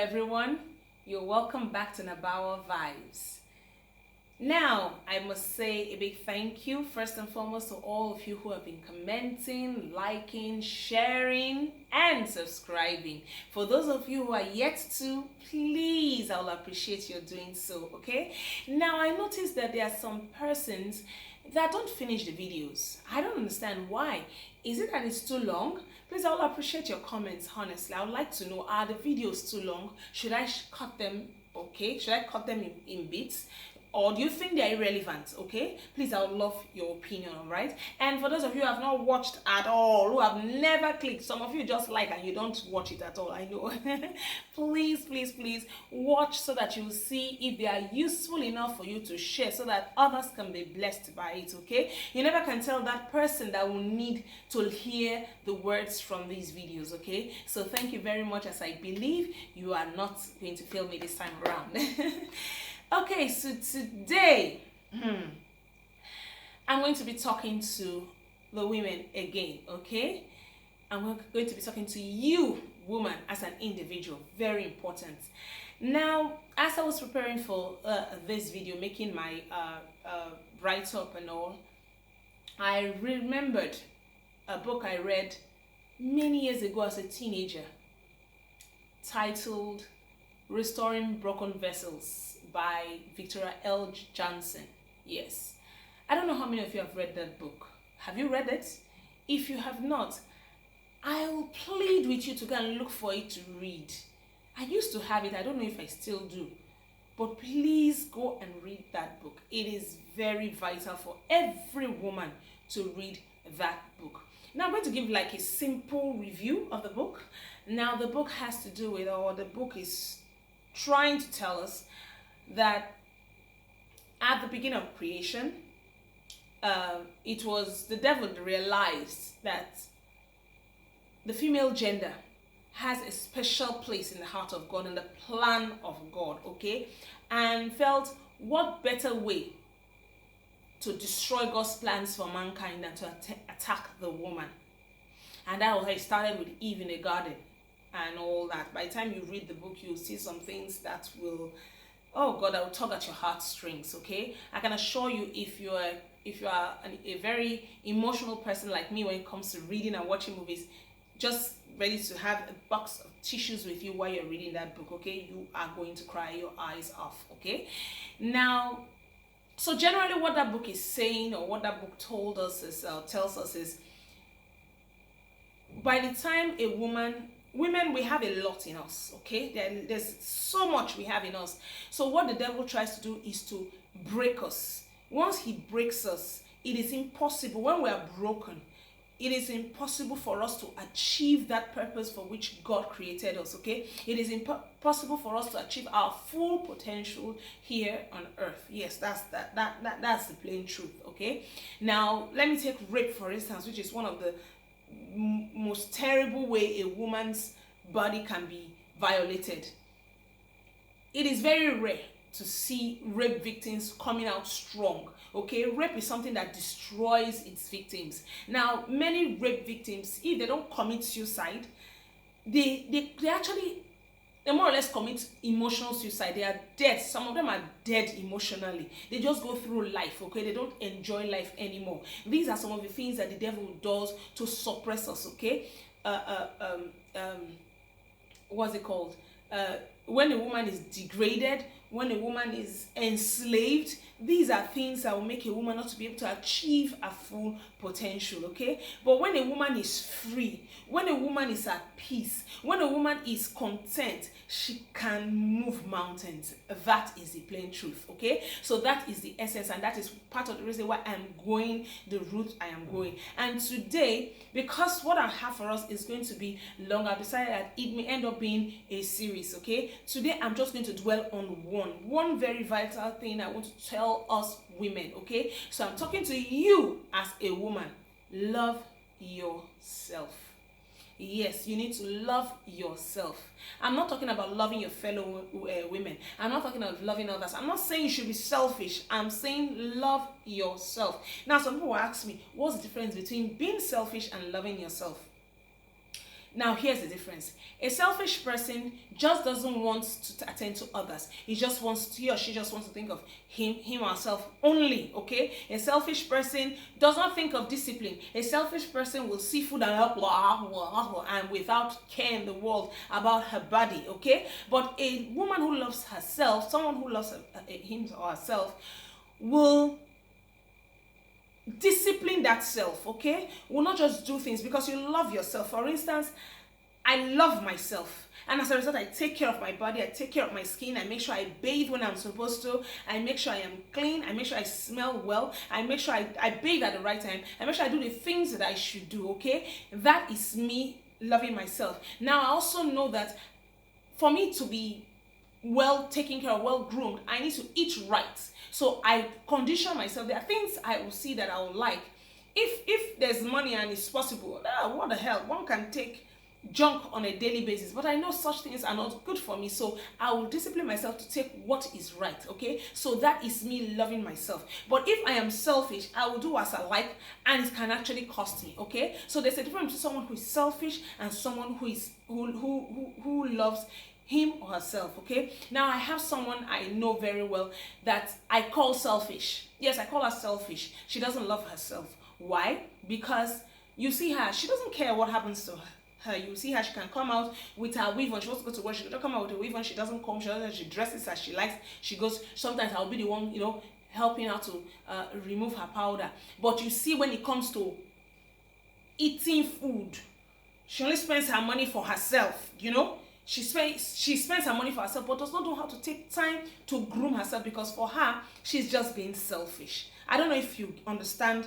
everyone, you're welcome back to Nabawa Vibes. Now, I must say a big thank you first and foremost to all of you who have been commenting, liking, sharing, and subscribing. For those of you who are yet to, please, I'll appreciate your doing so, okay? Now, I noticed that there are some persons that don't finish the videos. I don't understand why. Is it that it's too long? Please, I will appreciate your comments, honestly. I would like to know, are the videos too long? Should I cut them, okay? Should I cut them in bits? Or do you think they're irrelevant? Okay, please, I would love your opinion. All right. And for those of you who have not watched at all, who have never clicked, some of you just like and you don't watch it at all, I know. please watch so that you will see if they are useful enough for you to share, so that others can be blessed by it. Okay, you never can tell that person that will need to hear the words from these videos. Okay, so thank you very much, as I believe you are not going to fail me this time around. Okay, so today I'm going to be talking to the women again, okay? I'm going to be talking to you, woman, as an individual. Very important. Now, as I was preparing for this video, making my write-up and all, I remembered a book I read many years ago as a teenager titled Restoring Broken Vessels by Victoria L. Johnson. Yes. I don't know how many of you have read that book. Have you read it? If you have not, I will plead with you to go and look for it to read. I used to have it. I don't know if I still do. But please go and read that book. It is very vital for every woman to read that book. Now I'm going to give like a simple review of the book. Now the book has to do with, or the book is trying to tell us that at the beginning of creation, it was the devil that realized that the female gender has a special place in the heart of God and the plan of God, okay? And felt, what better way to destroy God's plans for mankind than to attack the woman? And that was how it started with Eve in the garden and all that. By the time you read the book, you'll see some things that will, oh God, I will tug at your heartstrings, okay? I can assure you, if you are a very emotional person like me when it comes to reading and watching movies, just ready to have a box of tissues with you while you're reading that book, okay? You are going to cry your eyes off, okay? Now, so generally what that book is saying, or what that book told us is, tells us is, by the time a women, we have a lot in us, okay? There's so much we have in us. So what the devil tries to do is to break us. Once he breaks us, it is impossible, when we are broken, it is impossible for us to achieve that purpose for which God created us, okay? It is impossible for us to achieve our full potential here on earth. Yes, that's the plain truth, okay? Now, let me take rape, for instance, which is one of the most terrible way a woman's body can be violated. It is very rare to see rape victims coming out strong, okay? Rape is something that destroys its victims. Now, many rape victims, if they don't commit suicide, they actually, they more or less commit emotional suicide. They are dead. Some of them are dead emotionally. They just go through life, okay? They don't enjoy life anymore. These are some of the things that the devil does to suppress us, okay? What's it called? When a woman is degraded, when a woman is enslaved, these are things that will make a woman not to be able to achieve a full potential, okay? But when a woman is free, when a woman is at peace, when a woman is content, she can move mountains. That is the plain truth, okay? So that is the essence, and that is part of the reason why I'm going the route I am going. And today, because what I have for us is going to be long, I've decided that it may end up being a series, okay? Today, I'm just going to dwell on one very vital thing I want to tell us women, okay? So I'm talking to you as a woman. Love yourself. Yes, you need to love yourself. I'm not talking about loving your fellow women. I'm not talking about loving others. I'm not saying you should be selfish. I'm saying love yourself. Now, some people will ask me, what's the difference between being selfish and loving yourself? Now, here's the difference. A selfish person just doesn't want to attend to others. He or she just wants to think of him or herself only, okay? A selfish person does not think of discipline. A selfish person will see food and help and without care in the world about her body, okay? But a woman who loves herself, someone who loves him or herself, will discipline that self, okay? Will not just do things because you love yourself. For instance, I love myself, and as a result, I take care of my body, I take care of my skin, I make sure I bathe when I'm supposed to, I make sure I am clean, I make sure I smell well, I make sure I bathe at the right time, I make sure I do the things that I should do, okay? That is me loving myself. Now, I also know that for me to be well taken care of, well groomed, I need to eat right. So I condition myself. There are things I will see that I will like. If there's money and it's possible, what the hell, one can take junk on a daily basis, but I know such things are not good for me, so I will discipline myself to take what is right, okay? So that is me loving myself. But if I am selfish, I will do as I like, and it can actually cost me, okay? So there's a difference between someone who is selfish and someone who loves him or herself, okay? Now, I have someone I know very well that I call selfish. Yes, I call her selfish. She doesn't love herself. Why? Because you see her, she doesn't care what happens to her. You see her, she can come out with her weave on. She wants to go to work, she doesn't come out with a weave on. She doesn't comb, she dresses as she likes. She goes, sometimes I'll be the one, helping her to remove her powder. But you see, when it comes to eating food, she only spends her money for herself, She spends her money for herself, but does not know how to take time to groom herself, because for her, she's just being selfish. I don't know if you understand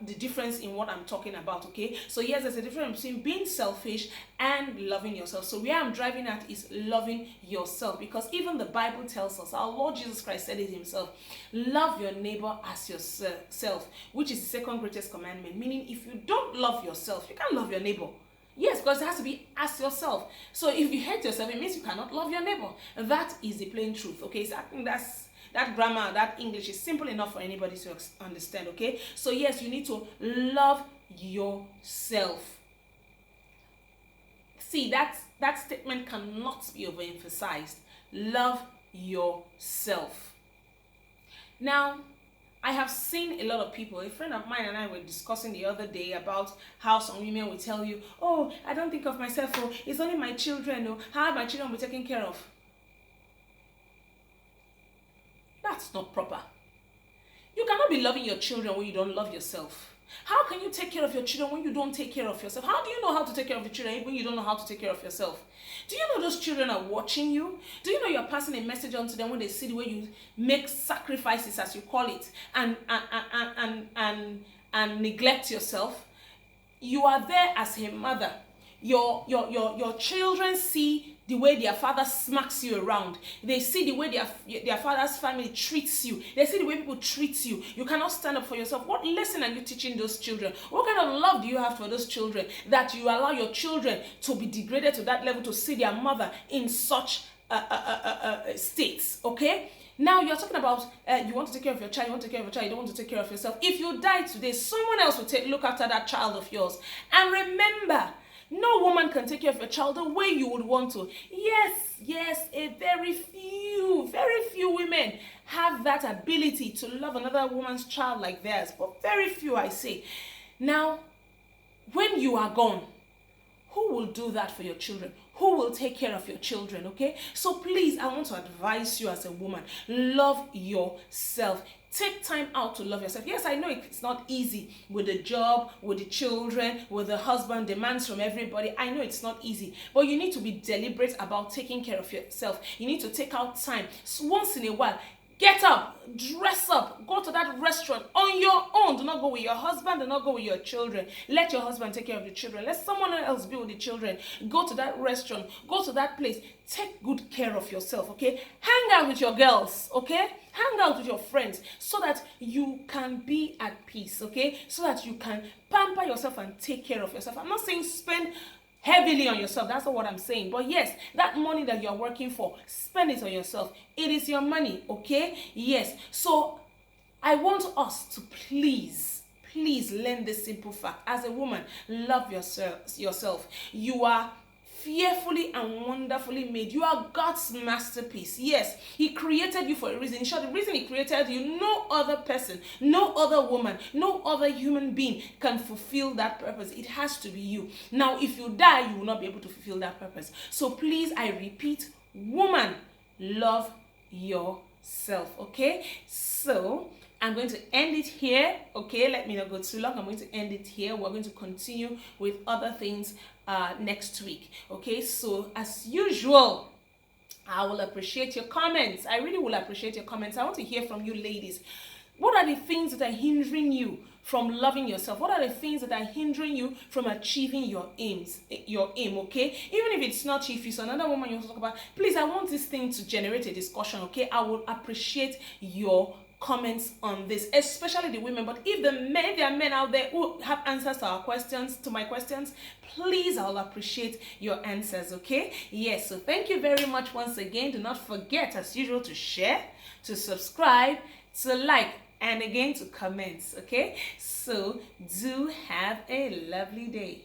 the difference in what I'm talking about, okay? So yes, there's a difference between being selfish and loving yourself. So where I'm driving at is loving yourself, because even the Bible tells us, our Lord Jesus Christ said it himself, love your neighbor as yourself, which is the second greatest commandment. Meaning, if you don't love yourself, you can't love your neighbor. Yes, because it has to be as yourself. So if you hate yourself, it means you cannot love your neighbor. And that is the plain truth, okay? So I think that grammar, that English is simple enough for anybody to understand, okay? So yes, you need to love yourself. See, that statement cannot be overemphasized. Love yourself. Now, I have seen a lot of people, a friend of mine and I were discussing the other day about how some women will tell you, oh, I don't think of myself, oh, it's only my children, oh, how my children will be taken care of. That's not proper. You cannot be loving your children when you don't love yourself. How can you take care of your children when you don't take care of yourself? How do you know how to take care of your children when you don't know how to take care of yourself? Do you know those children are watching you? Do you know you're passing a message on to them when they see the way you make sacrifices, as you call it, and neglect yourself? You are there as a mother. Your children see the way their father smacks you around. They see the way their father's family treats you. They see the way people treat you. You cannot stand up for yourself. What lesson are you teaching those children? What kind of love do you have for those children that you allow your children to be degraded to that level, to see their mother in such states, okay? Now you're talking about you want to take care of your child, you want to take care of your child, you don't want to take care of yourself. If you die today, someone else will look after that child of yours. And remember, no woman can take care of your child the way you would want to. Yes, very few women have that ability to love another woman's child like theirs, but very few, I say. Now, when you are gone, who will do that for your children? Who will take care of your children, okay? So please, I want to advise you as a woman, love yourself. Take time out to love yourself. Yes, I know it's not easy with the job, with the children, with the husband, demands from everybody. I know it's not easy, but you need to be deliberate about taking care of yourself. You need to take out time. So once in a while, get up, dress up, go to that restaurant on your own. Do not go with your husband, do not go with your children. Let your husband take care of the children. Let someone else be with the children. Go to that restaurant, go to that place. Take good care of yourself, okay? Hang out with your girls, okay? Hang out with your friends so that you can be at peace, okay? So that you can pamper yourself and take care of yourself. I'm not saying spend heavily on yourself. That's not what I'm saying. But yes, that money that you're working for, spend it on yourself. It is your money, okay? Yes. So I want us to please please learn this simple fact. As a woman, love yourself. You are fearfully and wonderfully made. You are God's masterpiece. Yes, He created you for a reason. In short, the reason He created you, no other person, no other woman, no other human being can fulfill that purpose. It has to be you. Now, if you die, you will not be able to fulfill that purpose. So please, I repeat, woman, love yourself. Okay, so I'm going to end it here. Okay, let me not go too long. I'm going to end it here. We're going to continue with other things next week. Okay, so as usual, I will appreciate your comments. I really will appreciate your comments. I want to hear from you ladies. What are the things that are hindering you from loving yourself? What are the things that are hindering you from achieving your aim, okay? Even if it's not you, if it's another woman you want to talk about, please, I want this thing to generate a discussion, okay? I will appreciate your comments on this, especially the women. But if there are men out there who have answers to our questions, to my questions, please, I'll appreciate your answers, okay? Yes, so thank you very much once again. Do not forget, as usual, to share, to subscribe, to like, and again to comment, okay? So do have a lovely day.